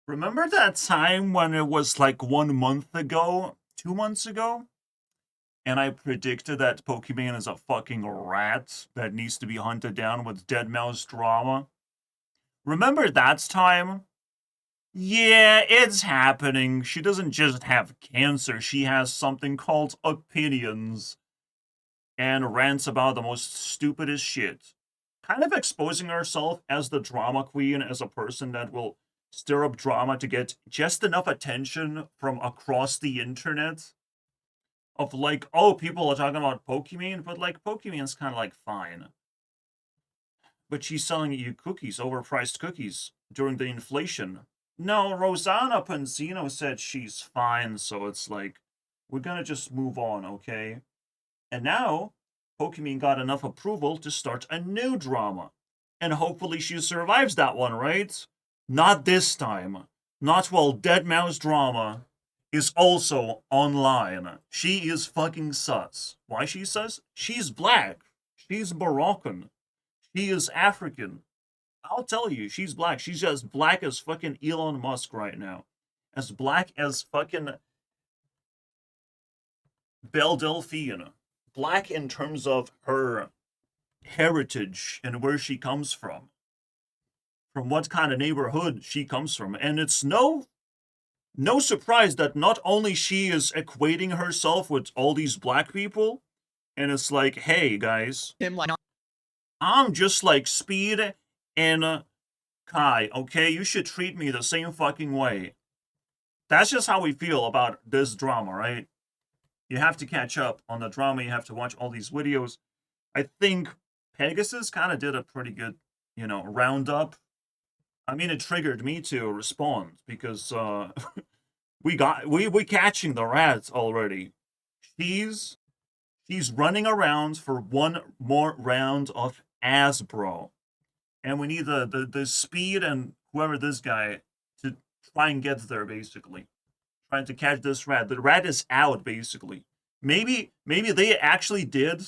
Remember that time when it was like 1 month ago, 2 months ago, and I predicted that Pokimane is a fucking rat that needs to be hunted down with Deadmaus Drama? Remember that time? Yeah, it's happening. She doesn't just have cancer, she has something called opinions and rants about the most stupidest shit. Kind of exposing herself as the drama queen, as a person that will stir up drama to get just enough attention from across the internet. Of like, oh, people are talking about Pokimane, but like, Pokimane's kind of like fine. But she's selling you cookies, overpriced cookies, during the inflation. No, Rosanna Panzino said she's fine, so it's like, we're gonna just move on, okay? And now, Pokimane got enough approval to start a new drama. And hopefully she survives that one, right? Not this time. Not while Deadmaus Drama is also online. She is fucking sus. Why she sus? She's black. She's Moroccan. She is African. I'll tell you, she's black. She's as black as fucking Elon Musk right now. As black as fucking Belle Delphine. Black in terms of her heritage and where she comes from what kind of neighborhood she comes from. And it's no surprise that not only she is equating herself with all these black people, and it's like, hey guys, I'm just like Speed and Kai, okay? You should treat me the same fucking way. That's just how we feel about this drama, right? You have to catch up on the drama, you have to watch all these videos. I think Pegasus kind of did a pretty good, roundup. I mean, it triggered me to respond because we catching the rats already. She's running around for one more round of Asbro, and we need the Speed and whoever this guy to try and get there. Basically, trying to catch this rat. The rat is out. Basically, maybe they actually did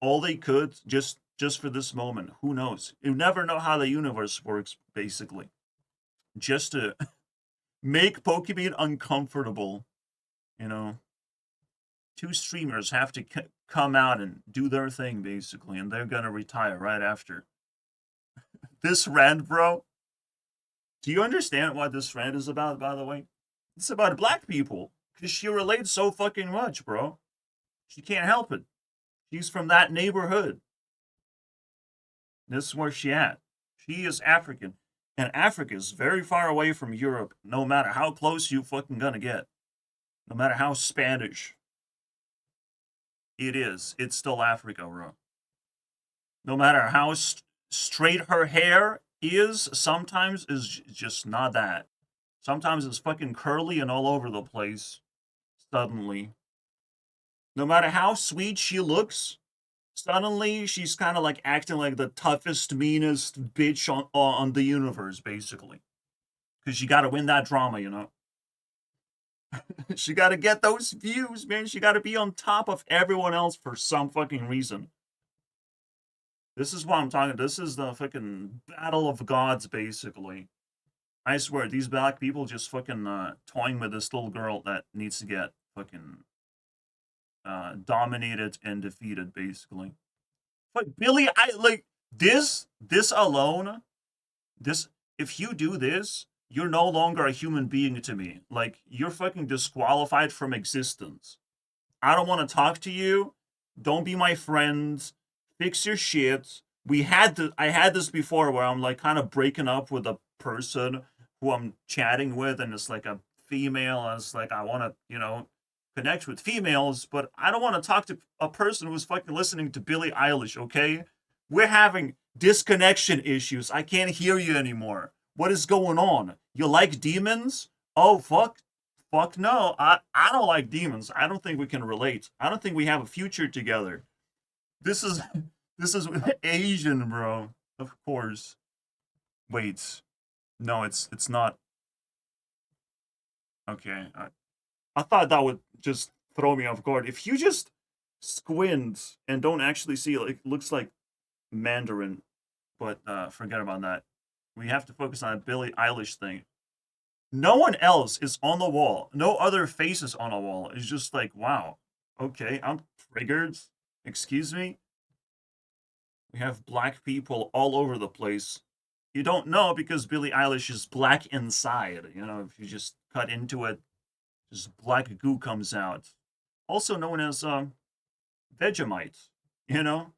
all they could just for this moment. Who knows? You never know how the universe works, basically. Just to make Pokemon uncomfortable, you know. Two streamers have to come out and do their thing, basically, and they're gonna retire right after. This rant, bro. Do you understand what this rant is about, by the way? It's about black people. Because she relates so fucking much, bro. She can't help it. She's from that neighborhood. This is where she at. She is African. And Africa is very far away from Europe, no matter how close you fucking gonna get. No matter how Spanish it is, it's still Africa, bro. No matter how straight her hair is, sometimes is just not that. Sometimes it's fucking curly and all over the place. Suddenly. No matter how sweet she looks, suddenly she's kind of like acting like the toughest, meanest bitch on the universe, basically. Because she got to win that drama, you know? She got to get those views, man. She got to be on top of everyone else for some fucking reason. This is what I'm talking. This is the fucking battle of gods, basically. I swear, these black people just fucking toying with this little girl that needs to get fucking dominated and defeated, basically. But Billy, I like this alone. This, if you do this, you're no longer a human being to me. Like, you're fucking disqualified from existence. I don't want to talk to you. Don't be my friend. Fix your shit. I had this before where I'm like kind of breaking up with a person who I'm chatting with, and it's like a female, and it's like I want to, connect with females, but I don't want to talk to a person who's fucking listening to Billie Eilish, okay? We're having disconnection issues. I can't hear you anymore. What is going on? You like demons? Oh, fuck. Fuck no. I don't like demons. I don't think we can relate. I don't think we have a future together. This is this is Asian, bro. Of course. Wait. No, it's not. Okay. I thought that would just throw me off guard. If you just squint and don't actually see it, it looks like Mandarin, but forget about that. We have to focus on Billie Eilish thing. No one else is on the wall. No other faces on a wall. It's just like, wow, okay, I'm triggered. Excuse me? We have black people all over the place. You don't know because Billie Eilish is black inside. You know, if you just cut into it, just black goo comes out. Also known as Vegemite. You know,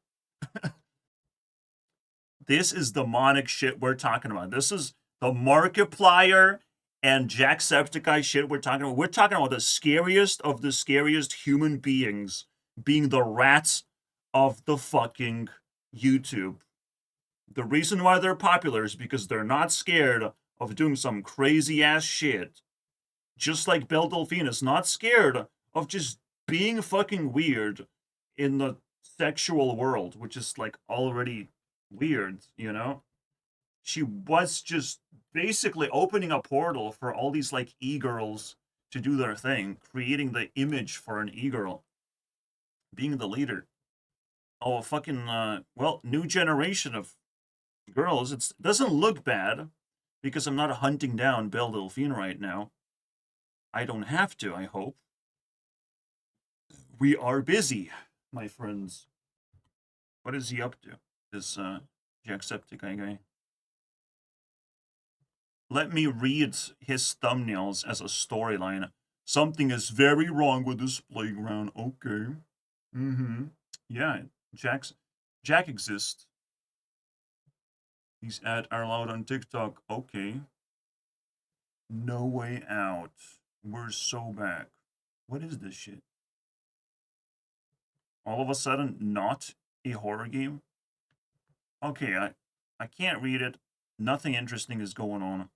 this is demonic shit we're talking about. This is the Markiplier and Jacksepticeye shit we're talking about. We're talking about the scariest of the scariest human beings being the rats of the fucking YouTube. The reason why they're popular is because they're not scared of doing some crazy ass shit. Just like Belle Delphine is not scared of just being fucking weird in the sexual world, which is like already weird, you know? She was just basically opening a portal for all these like e-girls to do their thing, creating the image for an e-girl, being the leader. Oh, a fucking well, new generation of girls. It doesn't look bad because I'm not hunting down Belle Delphine right now. I don't have to, I hope. We are busy, my friends. What is he up to? This Jacksepticeye guy. Let me read his thumbnails as a storyline. Something is very wrong with this playground. Okay. Mm-hmm. Yeah, Jack exists. These ads are allowed on TikTok. Okay. No way out. We're so back. What is this shit? All of a sudden, not a horror game? Okay, I can't read it. Nothing interesting is going on.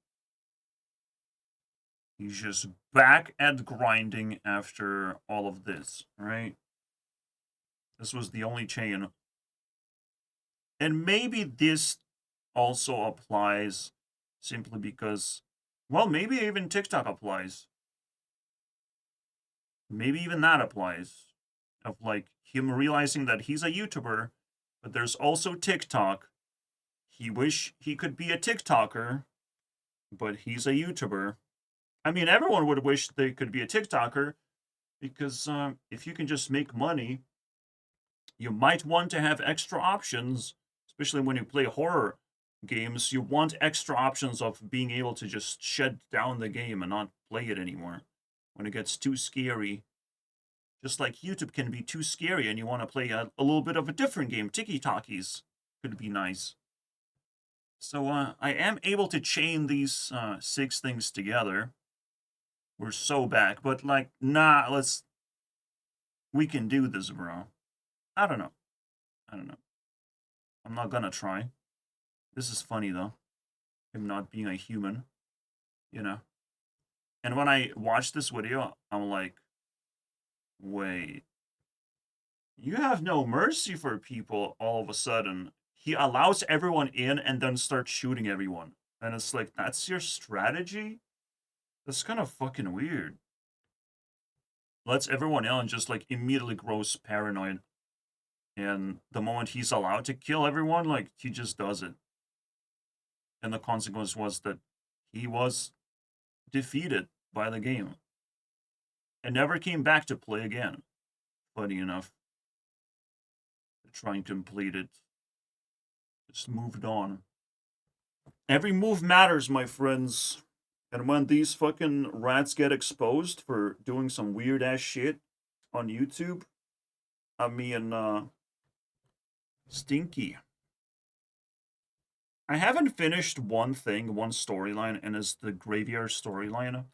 He's just back at grinding after all of this, right? This was the only chain. And maybe this also applies simply because, well, maybe even TikTok applies. Maybe even that applies. Of like him realizing that he's a YouTuber, but there's also TikTok. He wish he could be a TikToker, but he's a YouTuber. I mean, everyone would wish they could be a TikToker because if you can just make money, you might want to have extra options, especially when you play horror games. You want extra options of being able to just shut down the game and not play it anymore when it gets too scary. Just like YouTube can be too scary and you want to play a little bit of a different game. Tiki-talkies could be nice. So I am able to chain these 6 things together. We're so back, but like, nah, we can do this, bro. I don't know. I don't know. I'm not gonna try. This is funny though. Him not being a human, you know. And when I watch this video, I'm like, wait, you have no mercy for people all of a sudden. He allows everyone in and then starts shooting everyone. And it's like, that's your strategy? That's kind of fucking weird. Lets everyone in and just like immediately grows paranoid. And the moment he's allowed to kill everyone, like he just does it. And the consequence was that he was defeated by the game and never came back to play again. Funny enough. Trying to complete it. Just moved on. Every move matters, my friends. And when these fucking rats get exposed for doing some weird ass shit on YouTube, I mean, stinky. I haven't finished one thing, one storyline, and it's the graveyard storyline.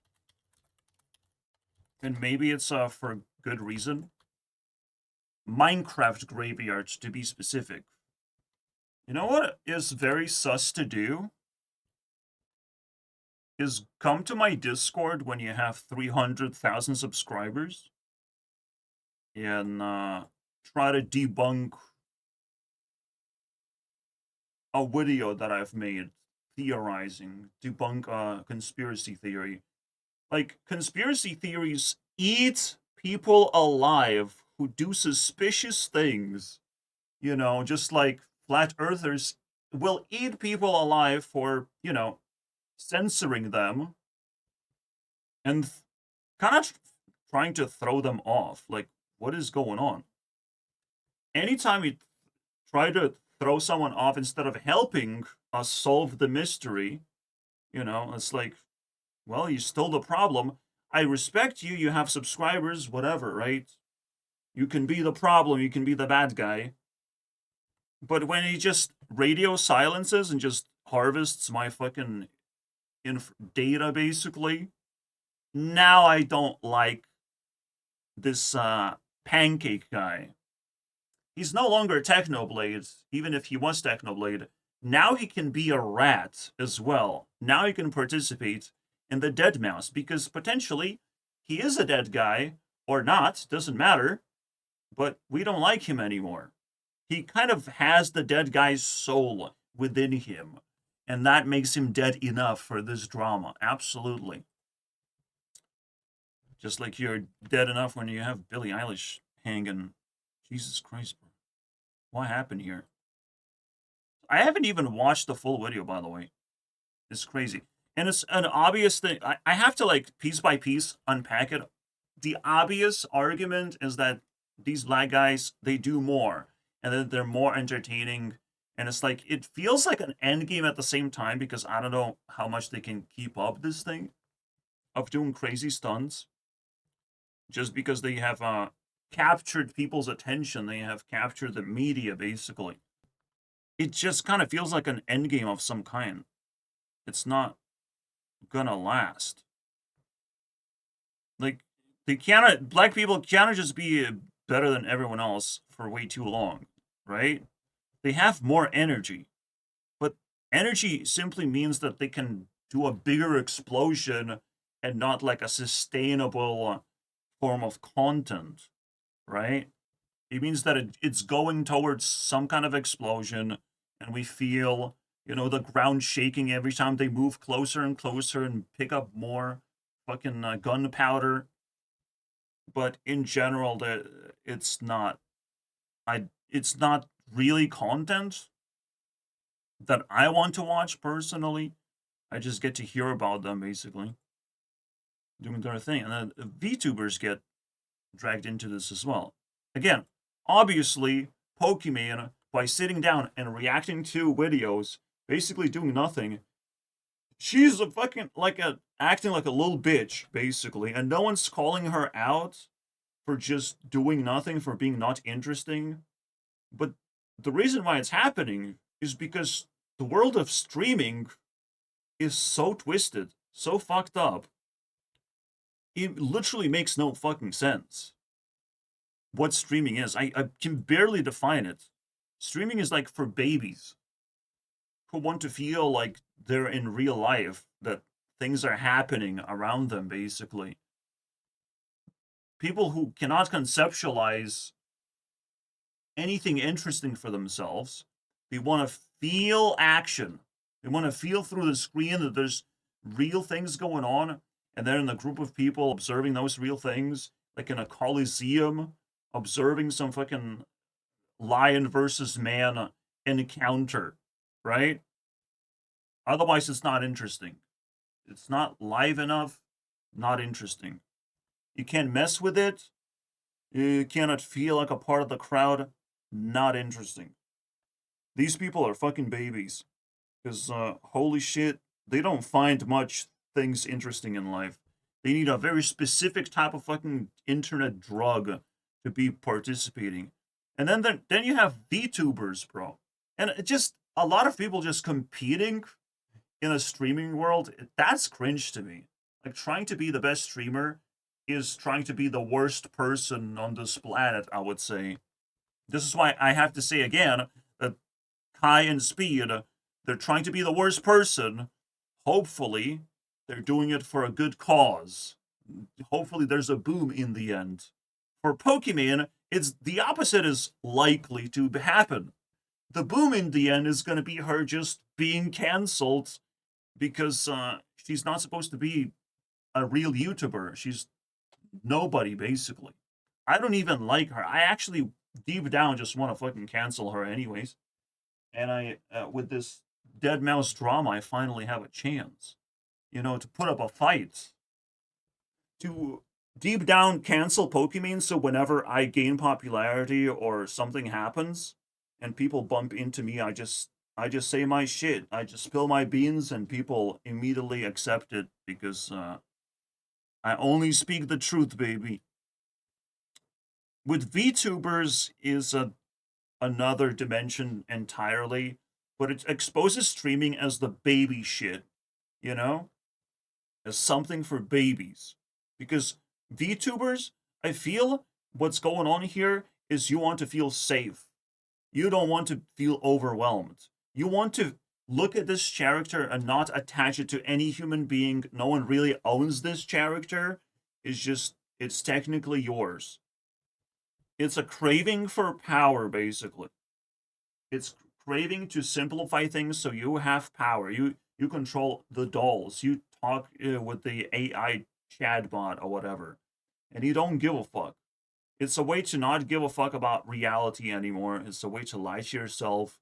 And maybe it's for good reason. Minecraft graveyard, to be specific. You know what is very sus to do? Is come to my Discord when you have 300,000 subscribers and try to debunk a video that I've made theorizing, debunk a conspiracy theory. Like, conspiracy theories eat people alive who do suspicious things. You know, just like flat earthers will eat people alive for, you know, censoring them and kind of trying to throw them off. Like, what is going on? Anytime you try to throw someone off instead of helping us solve the mystery, it's like, well, you stole the problem. I respect you. You have subscribers, whatever, right? You can be the problem. You can be the bad guy. But when he just radio silences and just harvests my fucking data, basically, now I don't like this pancake guy. He's no longer Technoblade, even if he was Technoblade. Now he can be a rat as well. Now he can participate in the Deadmaus, because potentially he is a dead guy, or not, doesn't matter, but we don't like him anymore. He kind of has the dead guy's soul within him, and that makes him dead enough for this drama. Absolutely. Just like you're dead enough when you have Billie Eilish hanging. Jesus Christ, bro. What happened here? I haven't even watched the full video, by the way. It's crazy. And it's an obvious thing. I have to, like, piece by piece unpack it. The obvious argument is that these black guys, they do more. And then they're more entertaining. And it's like, it feels like an end game at the same time, because I don't know how much they can keep up this thing of doing crazy stunts. Just because they have captured people's attention. They have captured the media, basically. It just kind of feels like an end game of some kind. It's not gonna last. Like, black people cannot just be better than everyone else for way too long, right? They have more energy. But energy simply means that they can do a bigger explosion and not like a sustainable form of content, right? It means that it's going towards some kind of explosion, and we feel, the ground shaking every time they move closer and closer and pick up more fucking gunpowder. But in general, it's not. It's not really content that I want to watch personally. I just get to hear about them, basically doing their thing, and then VTubers get dragged into this as well. Again, obviously, Pokimane, by sitting down and reacting to videos, basically doing nothing, she's a fucking acting like a little bitch, basically, and no one's calling her out for just doing nothing, for being not interesting. But the reason why it's happening is because the world of streaming is so twisted, so fucked up. It literally makes no fucking sense what streaming is. I can barely define it. Streaming is like for babies who want to feel like they're in real life, that things are happening around them, basically. People who cannot conceptualize anything interesting for themselves. They want to feel action. They want to feel through the screen that there's real things going on, and they're in a group of people observing those real things, like in a coliseum, observing some fucking lion versus man encounter, right? Otherwise, it's not interesting. It's not live enough, not interesting. You can't mess with it. You cannot feel like a part of the crowd, not interesting. These people are fucking babies. Because, holy shit, they don't find much things interesting in life. They need a very specific type of fucking internet drug to be participating. And then you have VTubers, bro. And it just, a lot of people just competing in a streaming world, that's cringe to me. Like, trying to be the best streamer is trying to be the worst person on this planet, I would say. This is why I have to say again that Kai and Speed, they're trying to be the worst person. Hopefully, they're doing it for a good cause. Hopefully, there's a boom in the end. For Pokimane, it's the opposite is likely to happen. The boom in the end is going to be her just being cancelled because she's not supposed to be a real YouTuber. She's nobody, basically. I don't even like her. I actually, deep down, just want to fucking cancel her anyways. And with this Deadmaus Drama, I finally have a chance, to put up a fight. to deep down cancel Pokimane, so whenever I gain popularity or something happens and people bump into me, I just say my shit. I just spill my beans and people immediately accept it because I only speak the truth, baby. With VTubers is another dimension entirely, but it exposes streaming as the baby shit, you know? As something for babies. Because VTubers, I feel what's going on here is you want to feel safe. You don't want to feel overwhelmed. You want to look at this character and not attach it to any human being. No one really owns this character. It's technically yours. It's a craving for power, basically. It's craving to simplify things so you have power. You control the dolls. You talk with the AI chatbot or whatever, and you don't give a fuck. It's a way to not give a fuck about reality anymore. It's a way to lie to yourself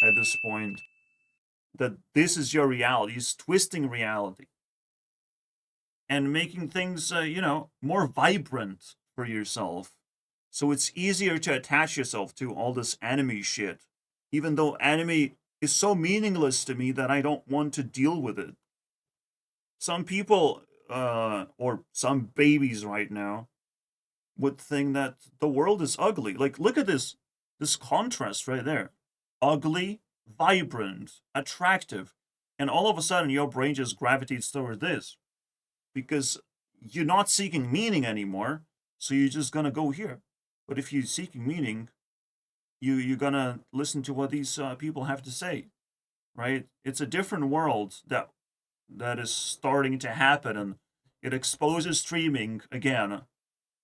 at this point that this is your reality. It's twisting reality and making things, more vibrant for yourself. So it's easier to attach yourself to all this anime shit, even though anime is so meaningless to me that I don't want to deal with it. Some people, or some babies right now, would think that the world is ugly. Like, look at this contrast right there. Ugly, vibrant, attractive. And all of a sudden your brain just gravitates toward this. Because you're not seeking meaning anymore, so you're just gonna go here. But if you're seeking meaning, you're gonna listen to what these people have to say, right? It's a different world that is starting to happen, and it exposes streaming again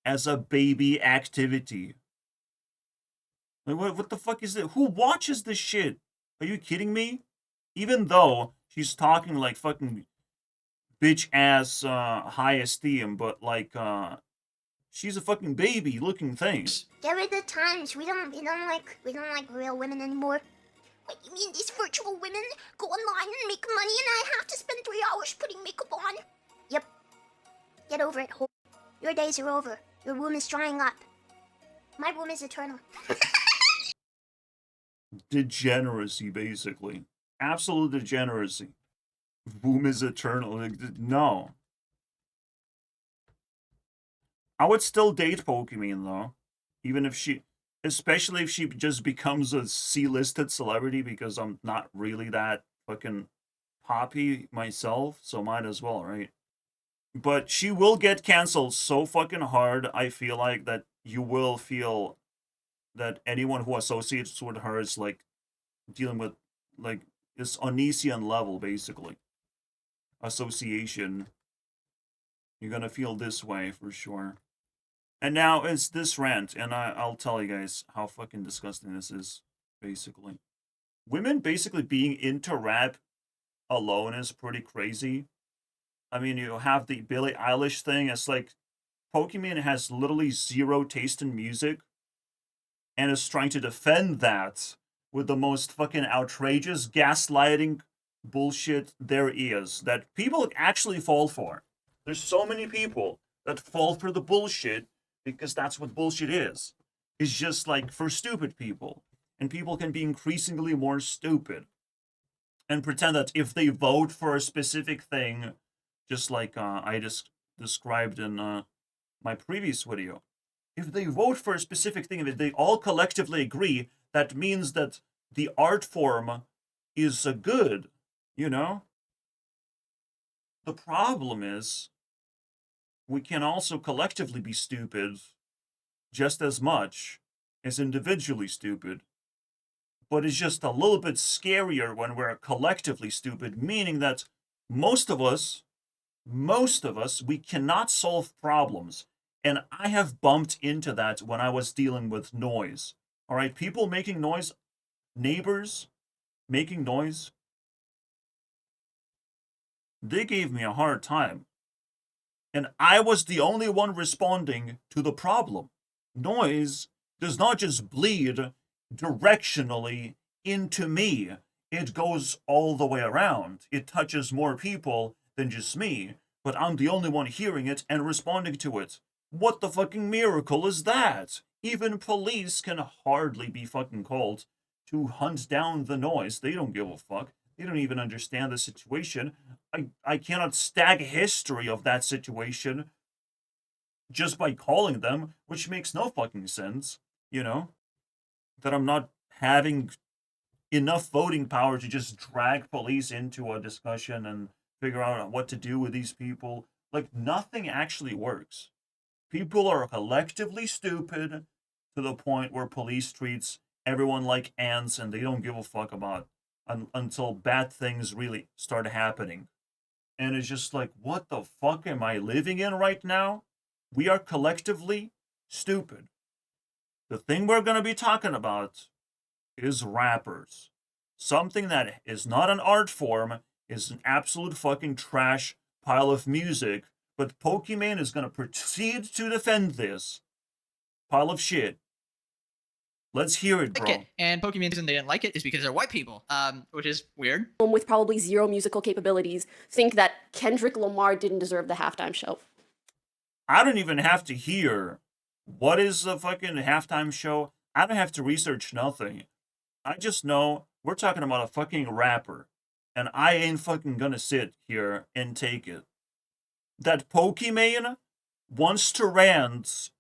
as a baby activity. Like, what the fuck is it? Who watches this shit? Are you kidding me? Even though she's talking like fucking bitch ass high esteem, but like she's a fucking baby looking thing. There are the times we don't like real women anymore. What, you mean these virtual women go online and make money and I have to spend 3 hours putting makeup on? Yep. Get over it, whore. Your days are over. Your womb is drying up. My womb is eternal. Degeneracy, basically. Absolute degeneracy. Womb is eternal. No. I would still date Pokimane, though. Even if especially if she just becomes a C-listed celebrity, because I'm not really that fucking poppy myself, so might as well, right? But she will get canceled so fucking hard, I feel like, that you will feel that anyone who associates with her is like dealing with like this Onision level, basically. Association. You're gonna feel this way for sure. And now it's this rant, and I'll tell you guys how fucking disgusting this is, basically. Women basically being into rap alone is pretty crazy. I mean, you have the Billie Eilish thing. It's like Pokimane has literally zero taste in music and is trying to defend that with the most fucking outrageous gaslighting bullshit there is that people actually fall for. There's so many people that fall for the bullshit because that's what bullshit is. It's just like for stupid people. And people can be increasingly more stupid and pretend that if they vote for a specific thing, just like I just described in my previous video, if they vote for a specific thing and they all collectively agree, that means that the art form is a good, you know? The problem is we can also collectively be stupid just as much as individually stupid. But it's just a little bit scarier when we're collectively stupid, meaning that most of us, we cannot solve problems. And I have bumped into that when I was dealing with noise. All right, people making noise, neighbors making noise, they gave me a hard time. And I was the only one responding to the problem. Noise does not just bleed directionally into me. It goes all the way around. It touches more people than just me. but I'm the only one hearing it and responding to it. What the fucking miracle is that? Even police can hardly be fucking called to hunt down the noise. They don't give a fuck. They don't even understand the situation. I cannot stag history of that situation just by calling them, which makes no fucking sense, you know? That I'm not having enough voting power to just drag police into a discussion and figure out what to do with these people. Like, nothing actually works. People are collectively stupid to the point where police treats everyone like ants and they don't give a fuck about until bad things really start happening. And it's just like, what the fuck am I living in right now? We are collectively stupid. The thing we're going to be talking about is rappers. Something that is not an art form, is an absolute fucking trash pile of music, but Pokimane is going to proceed to defend this pile of shit. Let's hear it, bro. And Pokimane reason they didn't like it is because they're white people, which is weird. With probably zero musical capabilities think that Kendrick Lamar didn't deserve the halftime show. I don't even have to hear what is the fucking halftime show. I don't have to research nothing. I just know we're talking about a fucking rapper, and I ain't fucking gonna sit here and take it. That Pokimane wants to rant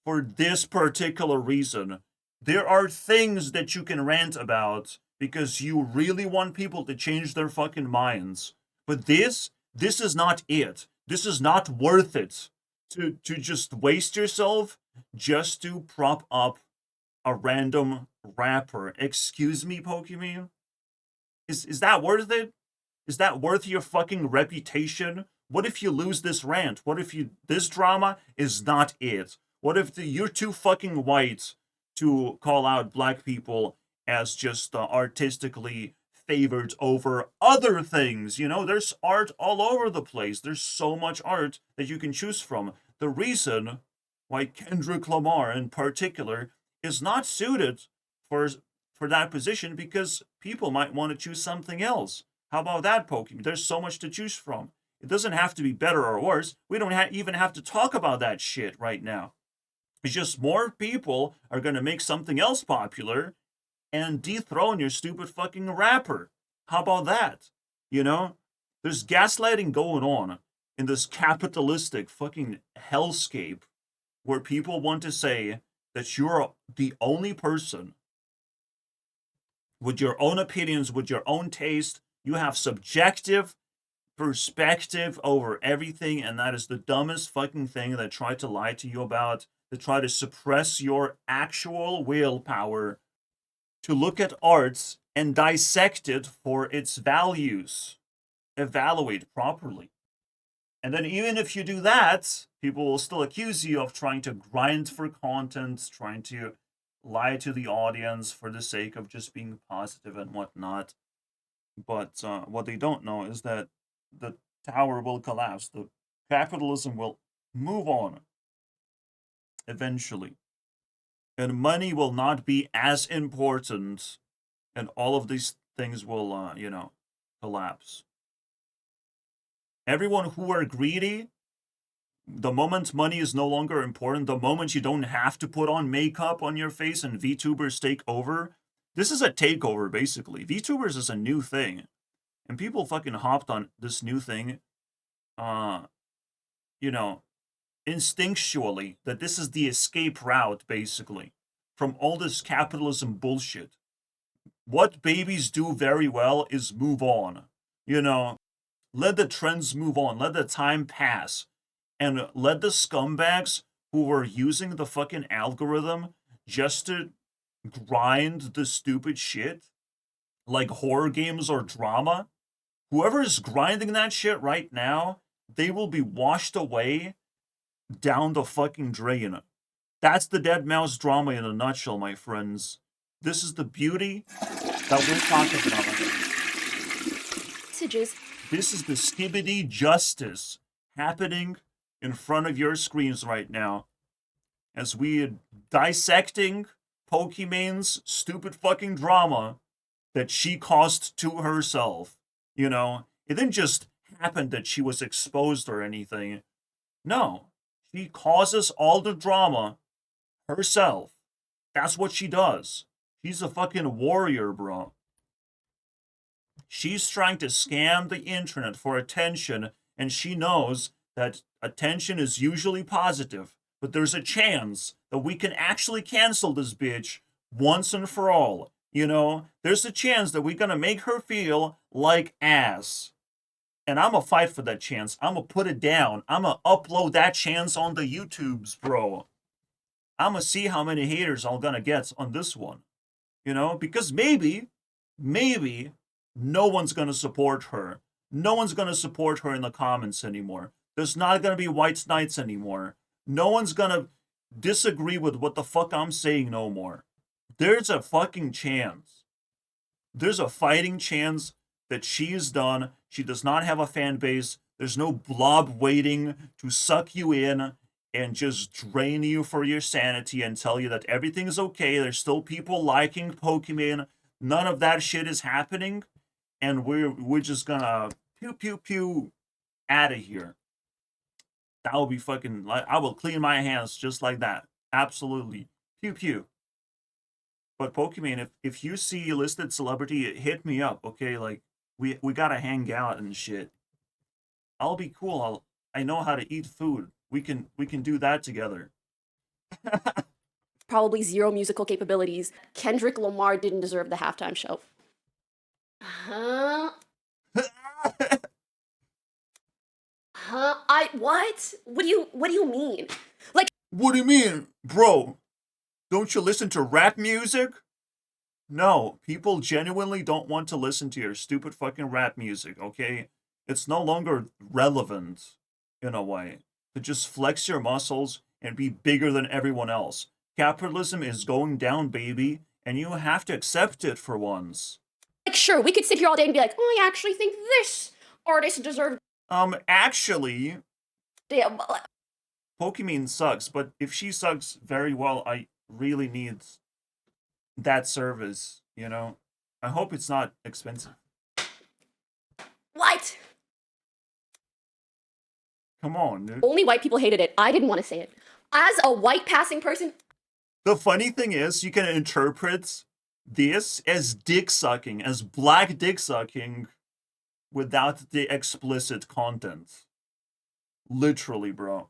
for this particular reason. There are things that you can rant about because you really want people to change their fucking minds. But this is not it. This is not worth it to just waste yourself just to prop up a random rapper. Excuse me, Pokimane? Is that worth it? Is that worth your fucking reputation? What if you lose this rant? What if this drama is not it? What if you're too fucking white to call out black people as just artistically favored over other things? You know, there's art all over the place. There's so much art that you can choose from. The reason why Kendrick Lamar in particular is not suited for that position because people might want to choose something else. How about that, Pokemon? There's so much to choose from. It doesn't have to be better or worse. We don't even have to talk about that shit right now. It's just more people are going to make something else popular and dethrone your stupid fucking rapper. How about that? You know? There's gaslighting going on in this capitalistic fucking hellscape where people want to say that you're the only person with your own opinions, with your own taste. You have subjective perspective over everything, and that is the dumbest fucking thing they try to lie to you about. They try to suppress your actual willpower to look at arts and dissect it for its values. Evaluate properly. And then even if you do that, people will still accuse you of trying to grind for content, trying to lie to the audience for the sake of just being positive and whatnot. But what they don't know is that the tower will collapse. The capitalism will move on eventually. And money will not be as important, and all of these things will, collapse. Everyone who are greedy, the moment money is no longer important, the moment you don't have to put on makeup on your face and VTubers take over, this is a takeover, basically. VTubers is a new thing. And people fucking hopped on this new thing, instinctually, that this is the escape route, basically, from all this capitalism bullshit. What babies do very well is move on. Let the trends move on. Let the time pass. And let the scumbags who were using the fucking algorithm just to grind the stupid shit, like horror games or drama, whoever is grinding that shit right now, they will be washed away down the fucking drain. That's the Deadmaus Drama in a nutshell, my friends. This is the beauty that we're talking about. Messages. This is the skibbity justice happening in front of your screens right now. As we are dissecting Pokimane's stupid fucking drama that she caused to herself. It didn't just happened that she was exposed or anything. No. She causes all the drama herself. That's what she does. She's a fucking warrior, bro. She's trying to scam the internet for attention, and she knows that attention is usually positive, but there's a chance that we can actually cancel this bitch once and for all. You know, there's a chance that we're gonna make her feel like ass. And I'm gonna fight for that chance. I'm gonna put it down. I'm gonna upload that chance on the YouTubes, bro. I'm gonna see how many haters I'm gonna get on this one. You know, because maybe no one's gonna support her. No one's gonna support her in the comments anymore. There's not gonna be white knights anymore. No one's gonna disagree with what the fuck I'm saying no more. There's a fucking chance. There's a fighting chance that she is done. She does not have a fan base. There's no blob waiting to suck you in and just drain you for your sanity and tell you that everything's okay. There's still people liking Pokimane. None of that shit is happening. And we're just gonna pew pew pew out of here. That would be fucking like, I will clean my hands just like that. Absolutely. Pew pew. But Pokimane, if you see a listed celebrity, hit me up, okay? Like we gotta hang out and shit. I'll be cool. I know how to eat food. We can do that together. Probably zero musical capabilities. Kendrick Lamar didn't deserve the halftime show. Huh? What? What do you mean? Like, What do you mean, bro? Don't you listen to rap music? No, people genuinely don't want to listen to your stupid fucking rap music, okay? It's no longer relevant, in a way, to just flex your muscles and be bigger than everyone else. Capitalism is going down, baby, and you have to accept it for once. sure, we could sit here all day and be like, oh, I actually think this artist deserved. Actually, Damn, but Pokimane sucks, but if she sucks very well, I really need that service, you know? I hope it's not expensive. what? Come on, dude. Only white people hated it. I didn't want to say it. As a white passing person, The funny thing is, you can interpret this as dick sucking, as black dick sucking, without the explicit content. Literally, bro.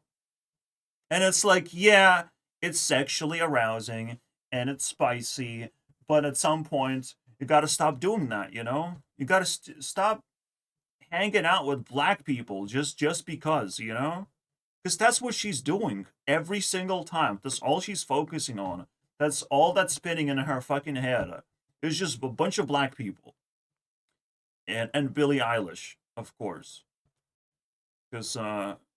And it's like, yeah, it's sexually arousing and it's spicy, but at some point, you gotta stop doing that, you know? You gotta stop hanging out with black people just because, you know? Because that's what she's doing every single time. That's all she's focusing on. That's all that's spinning in her fucking head. It's just a bunch of black people. And Billie Eilish, of course. Because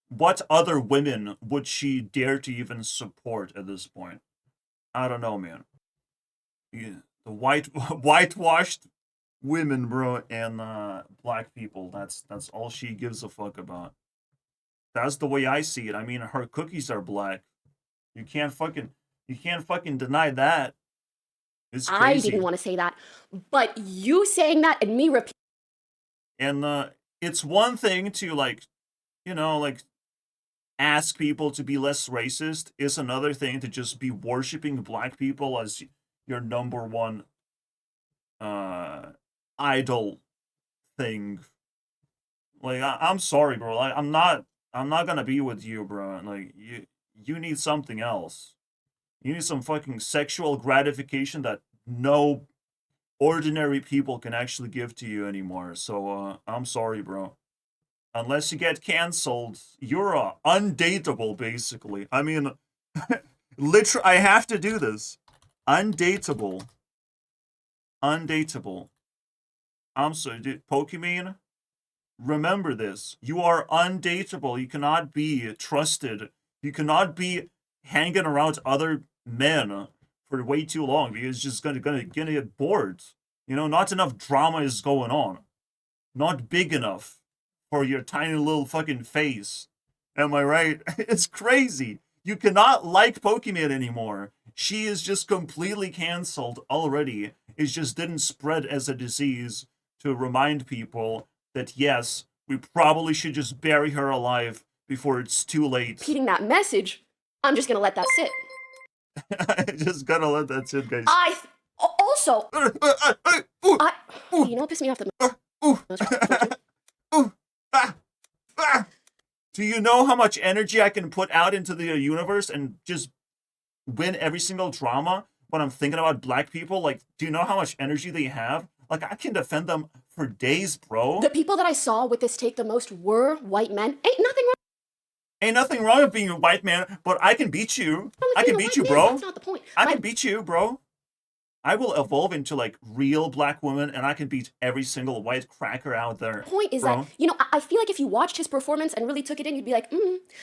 what other women would she dare to even support at this point? I don't know, man. Yeah, the whitewashed women, bro, and black people. That's all she gives a fuck about. That's the way I see it. I mean, her cookies are black. You can't fucking deny that. It's I crazy. didn't want to say that. But you saying that and me repeating. And it's one thing to, like, you know, like, ask people to be less racist. It's another thing to just be worshiping black people as your number one idol thing. Like, I'm sorry, bro. Like, I'm not gonna be with you, bro. Like, you need something else. You need some fucking sexual gratification that no ordinary people can actually give to you anymore. So, I'm sorry, bro. Unless you get canceled, you're undateable, basically. I mean, literally, I have to do this. Undateable. Undateable. I'm sorry, dude. Pokimane, remember this. You are undateable. You cannot be trusted. You cannot be hanging around other men for way too long because it's just gonna get bored. You know, not enough drama is going on. Not big enough for your tiny little fucking face. Am I right? It's crazy. You cannot like Pokimane anymore. She is just completely canceled already. It just didn't spread as a disease to remind people that yes, we probably should just bury her alive before it's too late. Repeating that message, I'm just gonna let that sit. I just gotta let that sit, guys. Also, you know what pissed me off the most? Do you know how much energy I can put out into the universe and just win every single drama when I'm thinking about black people? Like, do you know how much energy they have? Like, I can defend them for days, bro. The people that I saw with this take the most were white men. Ain't nothing wrong. Ain't nothing wrong with being a white man, but I can beat you. with I being can a beat white you, man. bro. That's not the point. I can beat you, bro. I will evolve into like real black women, and I can beat every single white cracker out there. Point is bro. that, you know, I feel like if you watched his performance and really took it in, you'd be like,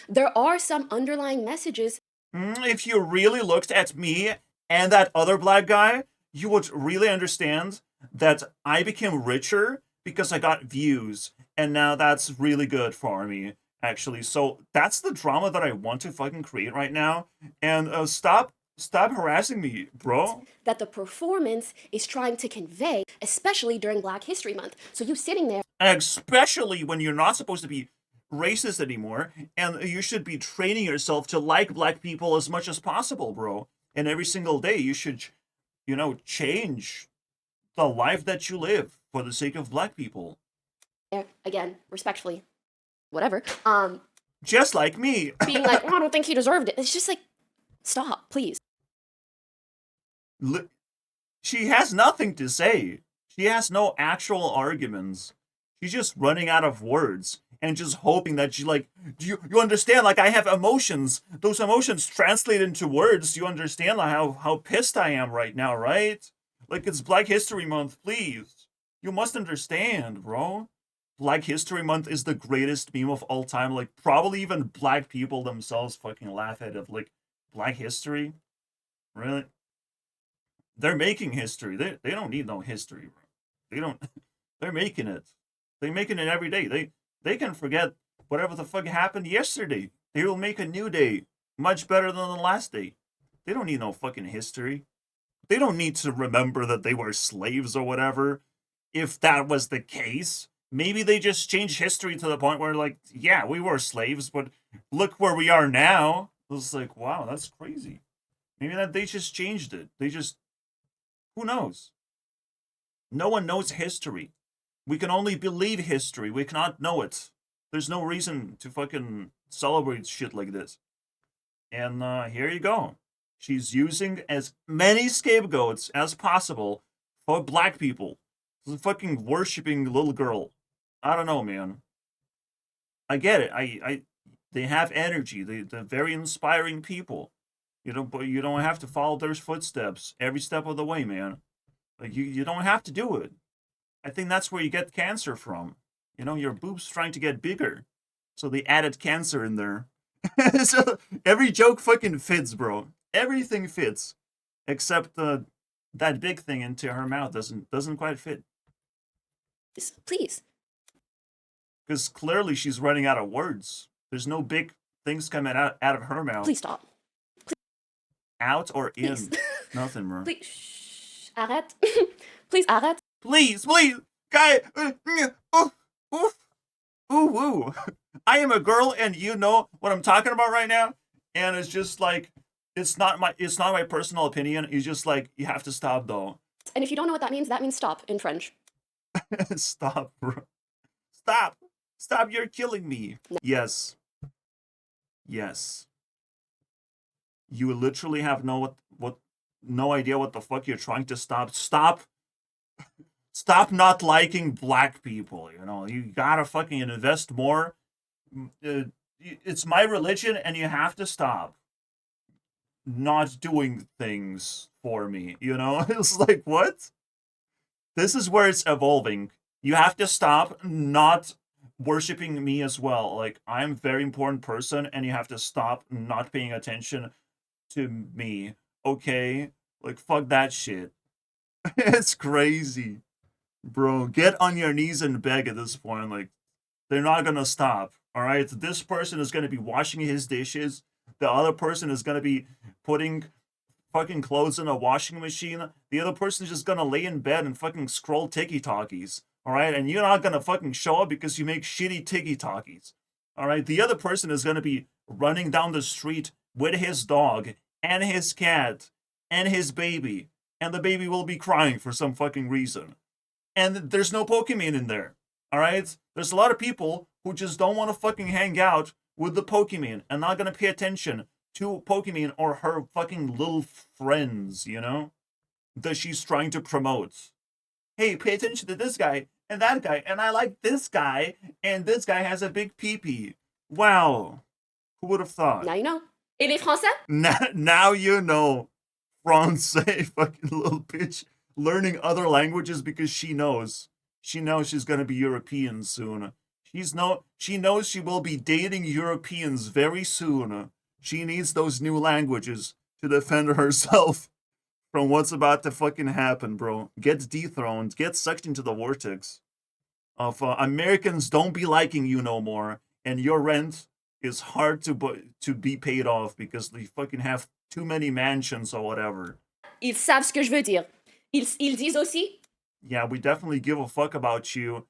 there are some underlying messages. If you really looked at me and that other black guy, you would really understand that I became richer because I got views, and now that's really good for me, actually. So that's the drama that I want to fucking create right now, and stop harassing me, bro. That the performance is trying to convey, especially during Black History Month. So you sitting there, Especially when you're not supposed to be racist anymore, and you should be training yourself to like black people as much as possible, bro. And every single day you should, you know, change the life that you live for the sake of black people. again, respectfully, whatever, Just like me. being like, I don't think he deserved it. It's just like, stop, please. She has nothing to say. She has no actual arguments. She's just running out of words and just hoping that she, like, you understand, like, I have emotions. Those emotions translate into words. You understand, like, how pissed I am right now, right? Like, it's Black History Month, please. You must understand, bro. Black History Month is the greatest meme of all time. Like, probably even black people themselves fucking laugh at it. Like, Black History? Really? They're making history. They don't need no history, bro. They don't. They're making it. They're making it every day. They can forget whatever the fuck happened yesterday. They will make a new day much better than the last day. They don't need no fucking history. They don't need to remember that they were slaves or whatever. If that was the case, maybe they just changed history to the point where, like, yeah, we were slaves, but look where we are now. It was like, wow, that's crazy. Maybe that they just changed it. Who knows? No one knows history. We can only believe history. We cannot know it. There's no reason to fucking celebrate shit like this. And here you go. She's using as many scapegoats as possible for black people. She's a fucking worshipping little girl. I don't know, man. I get it. They have energy. They're very inspiring people. But you don't have to follow their footsteps every step of the way, man. Like, you don't have to do it. I think that's where you get cancer from. Your boobs trying to get bigger. So they added cancer in there. So every joke fucking fits, bro. Everything fits. Except that big thing into her mouth doesn't quite fit. Please. Because clearly she's running out of words. There's no big things coming out of her mouth. Please stop. Out or in? Please. Nothing, bro. Please. Shh. Arrête. Please, arrête. Please. Guy. Ooh. I am a girl, and you know what I'm talking about right now. And it's just like, it's not my personal opinion. It's just like, you have to stop, though. And if you don't know what that means stop in French. Stop, bro. Stop, you're killing me. No. Yes. You literally have no idea what the fuck you're trying to stop. Stop not liking black people, You gotta fucking invest more. It's my religion, and you have to stop not doing things for me, It's like, what? This is where it's evolving. You have to stop not worshipping me as well. Like, I'm a very important person, and you have to stop not paying attention to me, okay? Like, fuck that shit. It's crazy. Bro, get on your knees and beg at this point. Like, they're not gonna stop, alright? This person is gonna be washing his dishes. The other person is gonna be putting fucking clothes in a washing machine. The other person is just gonna lay in bed and fucking scroll TikTokies. All right, and you're not gonna fucking show up because you make shitty tiki-talkies. All right, the other person is gonna be running down the street with his dog and his cat and his baby, and the baby will be crying for some fucking reason. And there's no Pokimane in there. All right, there's a lot of people who just don't want to fucking hang out with the Pokimane and not gonna pay attention to Pokimane or her fucking little friends, you know, that she's trying to promote. Hey, pay attention to this guy and that guy, and I like this guy, and this guy has a big peepee. Wow, who would have thought? Now you know. Et les Français? Now you know. Francais, fucking little bitch, learning other languages because she knows. She knows she's gonna be European soon. She knows she will be dating Europeans very soon. She needs those new languages to defend herself from what's about to fucking happen, bro. Get dethroned, get sucked into the vortex of Americans don't be liking you no more, and your rent is hard to be paid off because they fucking have too many mansions or whatever. Ils savent ce que je veux dire. Ils disent aussi. Yeah, we definitely give a fuck about you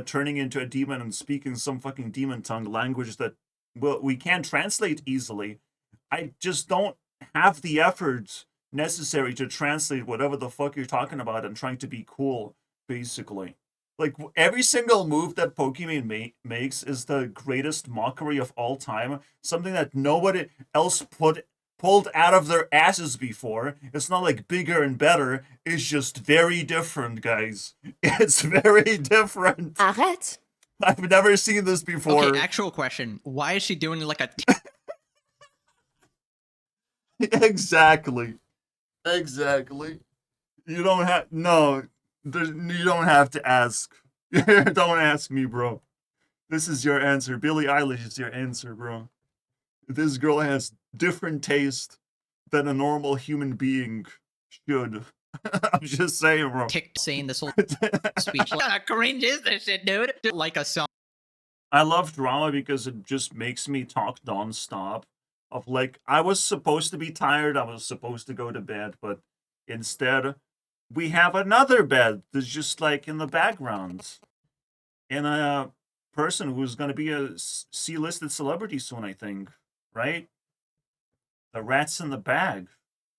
turning into a demon and speaking some fucking demon tongue language that we can't translate easily. I just don't have the effort necessary to translate whatever the fuck you're talking about and trying to be cool, basically. Like, every single move that Pokimane makes is the greatest mockery of all time. Something that nobody else pulled out of their asses before. It's not like bigger and better. It's just very different, guys. It's very different. Arrête. I've never seen this before. Okay, actual question. Why is she doing like a... Exactly. You don't have... No. You don't have to ask. Don't ask me, bro. This is your answer. Billie Eilish is your answer, bro. This girl has different taste than a normal human being should. I'm just saying, bro. saying this whole speech. What kind of cringe is this shit, dude? Like a song. I love drama because it just makes me talk nonstop. Of like, I was supposed to be tired, I was supposed to go to bed, but instead, we have another bed that's just like in the background. And a person who's going to be a C-listed celebrity soon, I think. Right? The rat's in the bag.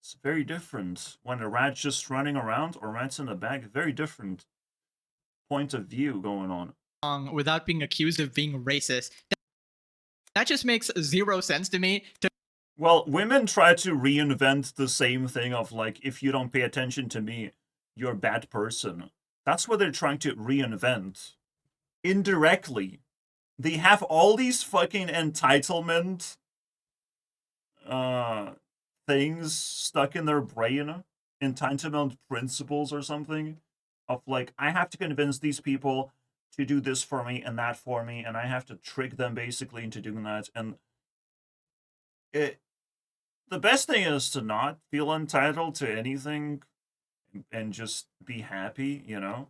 It's very different. When a rat's just running around or rat's in the bag, very different point of view going on. Without being accused of being racist. That just makes zero sense to me. Well, women try to reinvent the same thing of like, if you don't pay attention to me, you're a bad person. That's what they're trying to reinvent. Indirectly. They have all these fucking entitlement things stuck in their brain. Entitlement principles or something. Of like, I have to convince these people to do this for me and that for me, and I have to trick them basically into doing that. And the best thing is to not feel entitled to anything and just be happy, you know?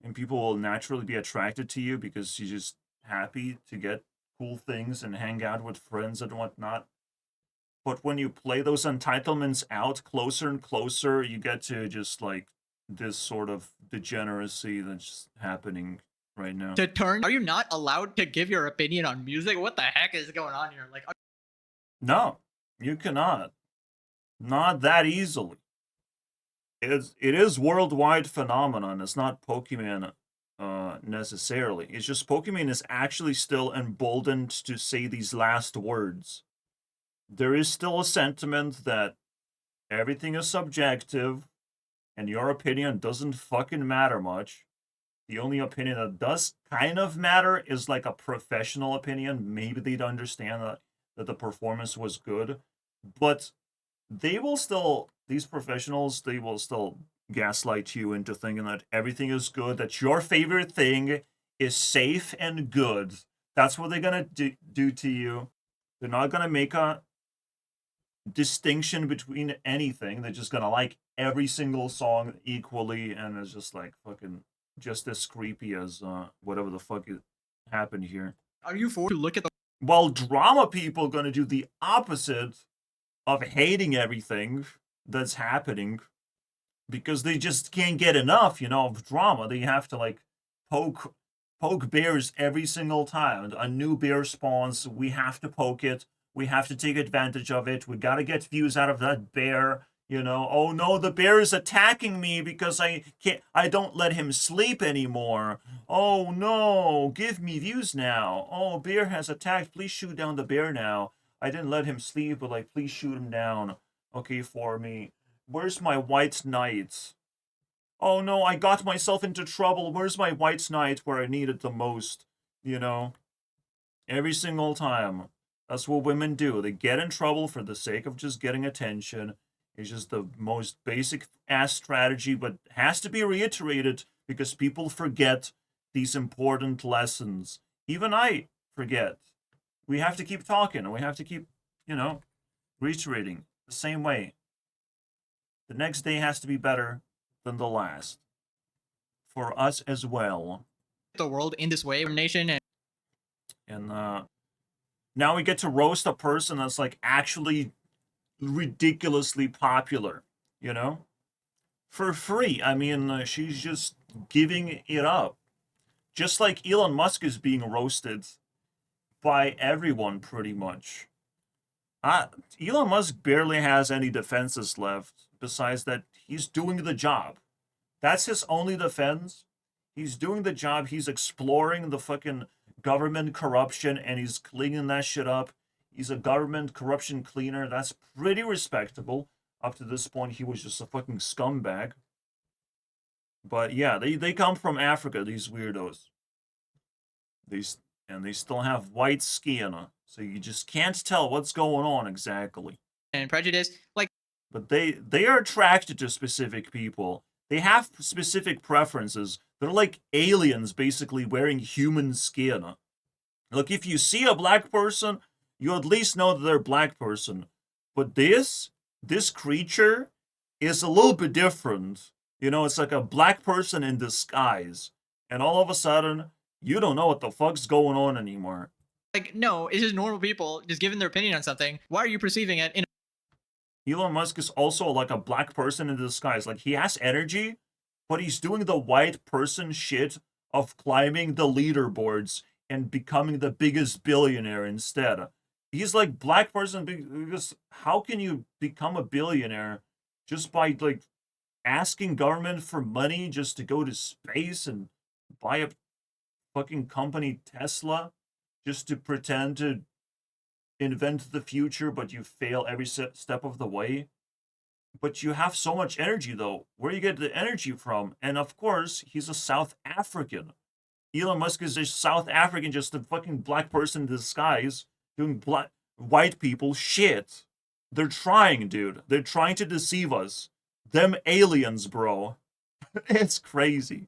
And people will naturally be attracted to you because you're just happy to get cool things and hang out with friends and whatnot. But when you play those entitlements out closer and closer, you get to just like this sort of degeneracy that's happening right now. To turn, are you not allowed to give your opinion on music? What the heck is going on here? Like, No, you cannot. Not that easily. It is worldwide phenomenon. It's not Pokimane necessarily. It's just Pokimane is actually still emboldened to say these last words. There is still a sentiment that everything is subjective and your opinion doesn't fucking matter much. The only opinion that does kind of matter is like a professional opinion. Maybe they'd understand that the performance was good. But they will still, these professionals, they will still gaslight you into thinking that everything is good, that your favorite thing is safe and good. That's what they're going to do to you. They're not going to make a distinction between anything. They're just going to like every single song equally, and it's just like fucking just as creepy as whatever the fuck happened here. are you for to look at the While drama people going to do the opposite of hating everything that's happening because they just can't get enough, you know, of drama. They have to like poke bears every single time. A new bear spawns, we have to poke it. We have to take advantage of it. We gotta get views out of that bear. You know, oh no, the bear is attacking me because I don't let him sleep anymore. Oh no, give me views now. Oh, bear has attacked. Please shoot down the bear now. I didn't let him sleep, but like, please shoot him down. Okay, for me. Where's my white knight? Oh no, I got myself into trouble. Where's my white knight where I need it the most? You know? Every single time. That's what women do. They get in trouble for the sake of just getting attention. It's just the most basic ass strategy, but has to be reiterated because people forget these important lessons. Even I forget. We have to keep talking, and we have to keep, you know, reiterating the same way. The next day has to be better than the last. For us as well. The world in this way, nation, And now we get to roast a person that's like actually ridiculously popular, you know? For free. I mean, she's just giving it up. Just like Elon Musk is being roasted by everyone, pretty much. Elon Musk barely has any defenses left, besides that he's doing the job. That's his only defense. He's doing the job. He's exploring the fucking government corruption, and he's cleaning that shit up. He's a government corruption cleaner. That's pretty respectable. Up to this point, he was just a fucking scumbag. But yeah, they come from Africa, these weirdos. And they still have white skin, so you just can't tell what's going on exactly. and prejudice. Like, But they are attracted to specific people. They have specific preferences. They're like aliens, basically wearing human skin. Look, if you see a black person, you at least know that they're a black person. But this creature is a little bit different. You know, it's like a black person in disguise. And all of a sudden, you don't know what the fuck's going on anymore. like, no, it's just normal people just giving their opinion on something. Why are you perceiving it in Elon Musk is also like a black person in disguise. Like, he has energy, but he's doing the white person shit of climbing the leaderboards and becoming the biggest billionaire instead. He's like black person because how can you become a billionaire just by like asking government for money just to go to space and buy a fucking company Tesla just to pretend to invent the future, but you fail every step of the way? But you have so much energy, though. Where do you get the energy from? And of course, he's a South African. Elon Musk is a South African, just a fucking black person in disguise doing white people shit. They're trying, dude. They're trying to deceive us. Them aliens, bro. It's crazy.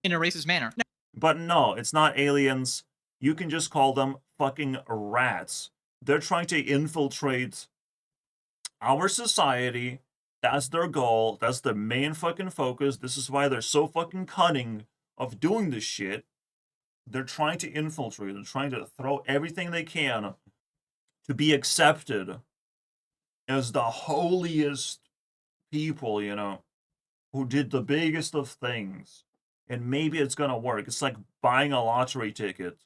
a racist manner? No. But no, it's not aliens. You can just call them fucking rats. They're trying to infiltrate our society. That's their goal. That's their main fucking focus. This is why they're so fucking cunning of doing this shit. They're trying to infiltrate. They're trying to throw everything they can to be accepted as the holiest people, you know, who did the biggest of things. And maybe it's gonna work. It's like buying a lottery ticket,